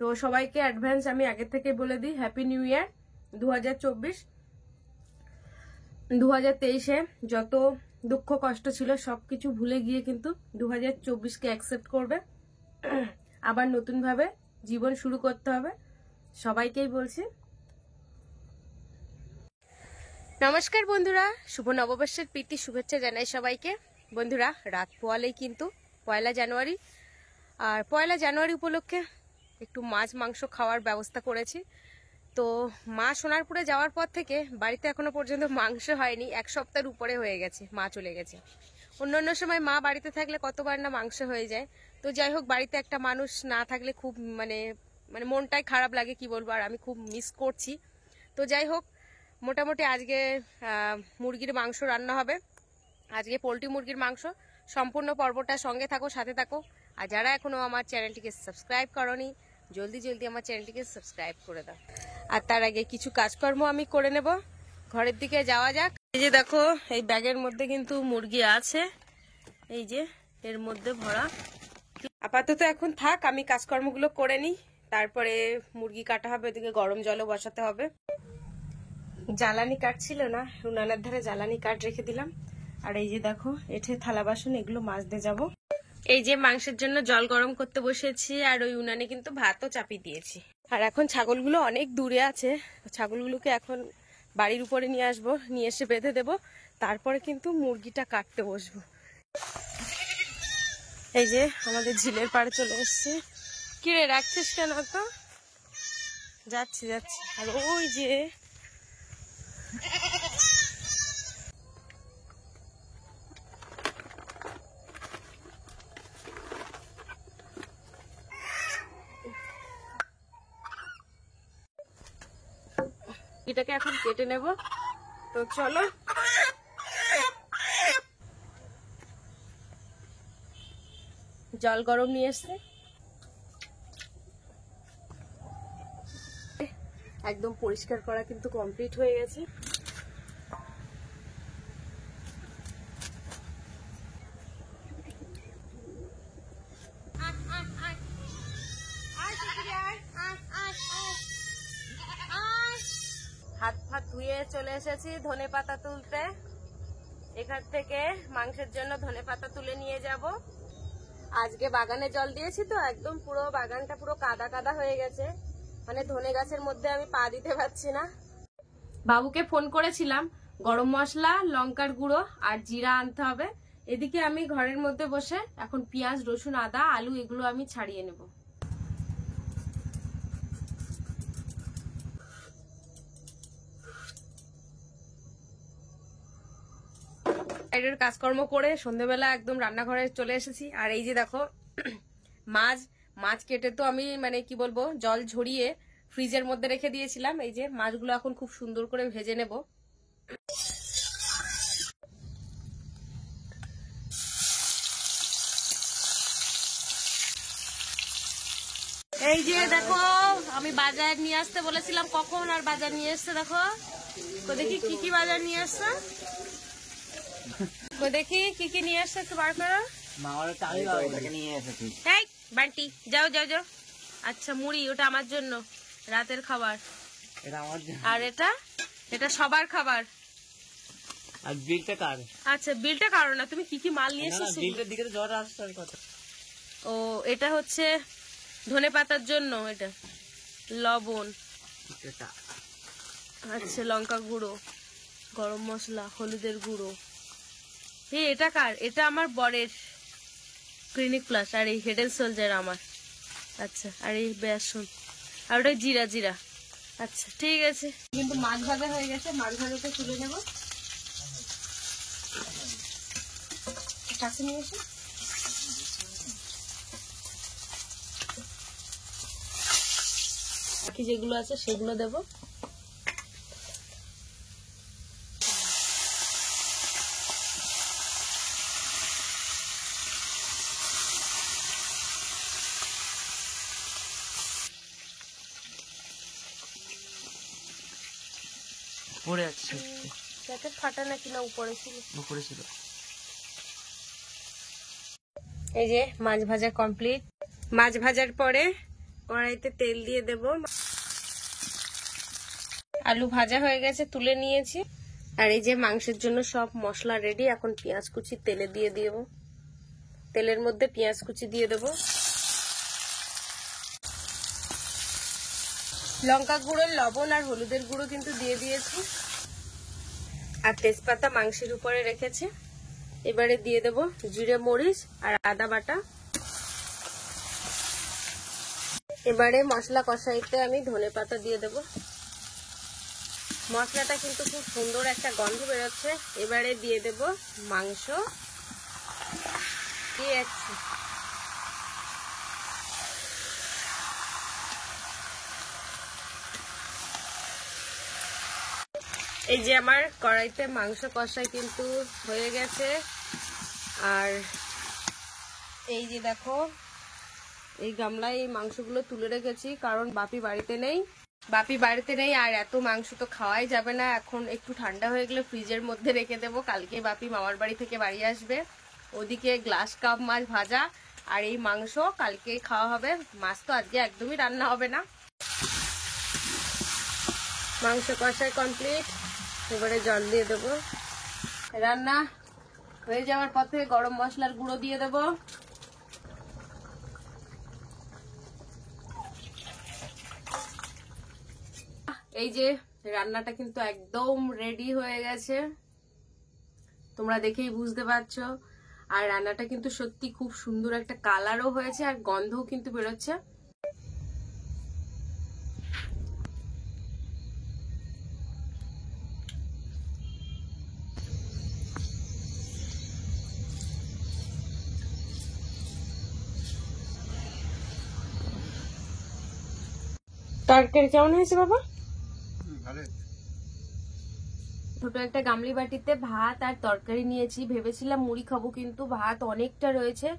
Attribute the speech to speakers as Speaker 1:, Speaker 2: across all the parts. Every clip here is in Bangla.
Speaker 1: তো সবাইকে অ্যাডভান্স আমি আগে থেকে বলে দিই হ্যাপি নিউ ইয়ার 2024। 2023-এ যত দুঃখ কষ্ট ছিল সবকিছু ভুলে গিয়ে কিন্তু 2024-কে অ্যাকসেপ্ট করবে, আবার নতুন ভাবে জীবন শুরু করতে হবে। সবাইকেই বলছি নমস্কার বন্ধুরা, শুভ নববর্ষের প্রীতি শুভেচ্ছা জানাই সবাইকে। বন্ধুরা, রাত পোয়ালেই কিন্তু 1 জানুয়ারি, আর 1 জানুয়ারি উপলক্ষে একটু মাছ মাংস খাওয়ার ব্যবস্থা করেছি। তো মা সোনারপুরে যাওয়ার পর থেকে বাড়িতে এখনো পর্যন্ত মাংস হয়নি, 1 সপ্তাহের উপরে হয়ে গেছে, মা চলে গেছে। অন্য সময় মা বাড়িতে থাকলে কতবার না মাংস হয়ে যায়। তো যাই হোক, বাড়িতে একটা মানুষ না থাকলে খুব মানে মনটাই খারাপ লাগে, কি বলবো, আর আমি খুব মিস করছি। তো যাই হোক, মোটামুটি আজকে মুরগির মাংস রান্না হবে, আজকে পোলট্রি মুরগির মাংস। সম্পূর্ণ পর্বটা সঙ্গে থাকো, সাথে থাকো। আর যারা এখনো আমার চ্যানেলটিকে সাবস্ক্রাইব করনি, জলদি আমার চ্যানেলটিকে সাবস্ক্রাইব করে দাও। আর তার আগে কিছু কাজকর্ম আমি করে নেব, ঘরের দিকে যাওয়া যাক। এই যে দেখো, এই ব্যাগের মধ্যে কিন্তু মুরগি আছে, এই যে এর মধ্যে ভরা। আপাতত এখন থাক, আমি কাজকর্মগুলো করে নিই, তারপরে মুরগি কাটা হবে, ওদিকে গরম জলও বসাতে হবে। জ্বালানি কাঠ ছিল না, উনানের ধারে জ্বালানি কাঠ রেখে দিলাম। আর এই যে দেখো, এঠে থালা বাসন, এগুলো মাজতে যাব। এই যে মাংসের জন্য জল গরম করতে বসেছি, আর ওই উনানে কিন্তু ভাতও চাপিয়ে দিয়েছি। আর এখন ছাগলগুলো অনেক দূরে আছে, ছাগলগুলোকে এখন বাড়ির উপরে নিয়ে আসবো, নিয়ে এসে বেঁধে দেবো, তারপরে কিন্তু মুরগিটা কাটতে বসবো। এই যে আমাদের ঝিলের পাড়ে চলে এসছে। কিরে রাখছিস কেন? তো যাচ্ছি। আর ওই যে এটাকে এখন কেটে নেব। তো চলো, জল গরম নিয়ে এসছে, একদম পরিষ্কার করা কিন্তু কমপ্লিট হয়ে গেছে। হাত ফাত ধুয়ে চলে এসেছি ধনেপাতা তুলতে। এখান থেকে মাংসের জন্য ধনেপাতা তুলে নিয়ে যাব। আজকে বাগানে জল দিয়েছি, তো একদম পুরো বাগানটা পুরো কাদা কাদা হয়ে গেছে, মানে ধনে গাছের মধ্যে আমি পা দিতে পারছি না। বাবুকে ফোন করেছিলাম, গরম মশলা, লঙ্কার গুঁড়ো আর জিরা আনতে হবে। এদিকে আমি ঘরের মধ্যে বসে এখন পেঁয়াজ, রসুন, আদা, আলু এগুলো আমি ছাড়িয়ে নেব। এর কাজকর্ম করে সন্ধ্যেবেলা একদম রান্নাঘরে চলে এসেছি। আর এই যে দেখো, মাছ কেটে তো আমি মানে কি বলবো, জল ঝরিয়ে ফ্রিজের মধ্যে রেখে দিয়েছিলাম। এই যে মাছগুলো এখন খুব সুন্দর করে ভেজে নেব। এই যে দেখো, আমি বাজার নিয়ে আসতে বলেছিলাম কখন, আর বাজার নিয়ে এসছে। দেখো তো, দেখি কি বাজার নিয়ে আসছে, দেখি কি নিয়ে আসছে, একটু বার করো। বান্টি যাও। আচ্ছা, মুড়ি, ওটা আমার জন্য রাতের খাবার, আর এটা সবার খাবার।
Speaker 2: আর বিলটা কার?
Speaker 1: আচ্ছা, বিলটা কারো না, তুমি কি মাল নিয়ে এসেছো?
Speaker 2: বিলটার দিকে তো জ্বর আসছে কথা।
Speaker 1: ও, এটা হচ্ছে ধনেপাতার জন্য, এটা লবণ, আচ্ছা লঙ্কা গুঁড়ো, গরম মশলা, হলুদের গুঁড়ো। এটা কার? এটা আমার বরের ক্লিনিক প্লাস, আর এই হেড এন্ড সোলজার আমার। আচ্ছা, আর এই বেসন, আর ওটা জিরা। আচ্ছা ঠিক আছে, কিন্তু মাছ ভাজা হয়ে গেছে, মাছ ভাজাটা তুলে নেব। কাছে নিয়ে এসে বাকি যেগুলো আছে সেগুলো দেবো।
Speaker 2: পড়ে যাচ্ছে,
Speaker 1: প্যাকেট ফাটা নাকি না উপরে ছিল। এই যে মাছ ভাজা কমপ্লিট। মাছ ভাজার পরে কড়াইতে তেল দিয়ে দেব। আলু ভাজা হয়ে গেছে, তুলে নিয়েছি। আর এই যে মাংসের জন্য সব মশলা রেডি। এখন পেঁয়াজ কুচি তেলে দিয়ে দেব। তেলের মধ্যে পেঁয়াজ কুচি দিয়ে দেব, লঙ্কা গুঁড়ো, লবণ আর হলুদের গুঁড়ো কিন্তু দিয়ে দিয়েছি, আর তেজপাতা মাংসের উপরে রেখেছি। এবারে দিয়ে দেব জিরে মরিচ আর আদা বাটা। এবারে মশলা কষাইতে আমি ধনেপাতা দিয়ে দেব। মশলাটা কিন্তু খুব সুন্দর একটা গন্ধ বেরোচ্ছে। এবারে দিয়ে দেব মাংস। দিয়ে যাচ্ছি। এই যে আমার কড়াইতে মাংস কষাই কিন্তু হয়ে গেছে। আর এই যে দেখো, এই গামলায় এই মাংসগুলো তুলে রেখেছি, কারণ বাপি বাড়িতে নেই। আর এত মাংস তো খাওয়াই যাবে না। এখন একটু ঠান্ডা হয়ে গেলে ফ্রিজের মধ্যে রেখে দেবো। কালকে বাপি মামার বাড়ি থেকে বাড়ি আসবে। ওদিকে গ্লাস কাপ মাছ ভাজা আর এই মাংস কালকে খাওয়া হবে। মাছ তো আজকে একদমই রান্না হবে না। মাংস কষাই কমপ্লিট। এবারে জল দিয়ে দেবো। রান্না হয়ে যাওয়ার পথে গরম মশলার গুঁড়ো দিয়ে দেবো। এই যে রান্নাটা কিন্তু একদম রেডি হয়ে গেছে, তোমরা দেখেই বুঝতে পারছো। আর রান্নাটা কিন্তু সত্যি খুব সুন্দর একটা কালারও হয়েছে, আর গন্ধও কিন্তু বেরোচ্ছে। তরকারি কেমন হয়েছে বাবা? ছোট একটা গামলি বাটিতে ভাত আর তরকারি নিয়েছি। ভেবেছিলাম মুড়ি খাবো, কিন্তু ভাত অনেকটা রয়েছে।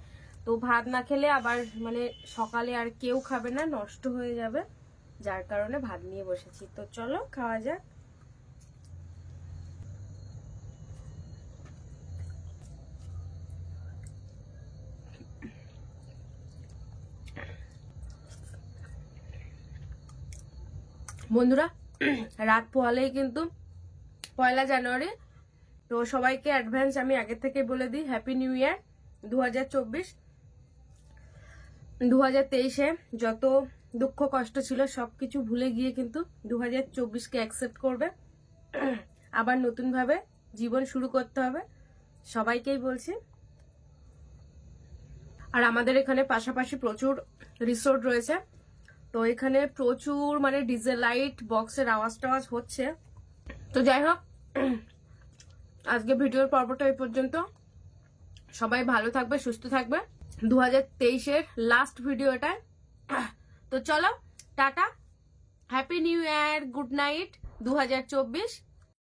Speaker 1: তো ভাত না খেলে আবার মানে সকালে আর কেউ খাবে না, নষ্ট হয়ে যাবে, যার কারণে ভাত নিয়ে বসেছি। তো চলো খাওয়া যাক। বন্ধুরা, রাত পোহালেই কিন্তু 1 জানুয়ারি। তো সবাইকে অ্যাডভান্স আমি আগে থেকে বলে দিই, হ্যাপি নিউ ইয়ার 2024। 2023-এ যত দুঃখ কষ্ট ছিল সবকিছু ভুলে গিয়ে কিন্তু 2024-কে অ্যাকসেপ্ট করবে। আবার নতুন ভাবে জীবন শুরু করতে হবে, সবাইকেই বলছি। আর আমাদের এখানে পাশাপাশি প্রচুর রিসোর্ট রয়েছে। তো এখানে প্রচুর মানে ডিজে লাইট বক্সের আওয়াজ টাওয়াজ হচ্ছে। তো যাই হোক, আজকে ভিডিওর পর্বটা এই পর্যন্ত। সবাই ভালো থাকবে, সুস্থ থাকবে। 2023-এর লাস্ট ভিডিও এটা। তো চলো, tata, happy new year, good night 2024।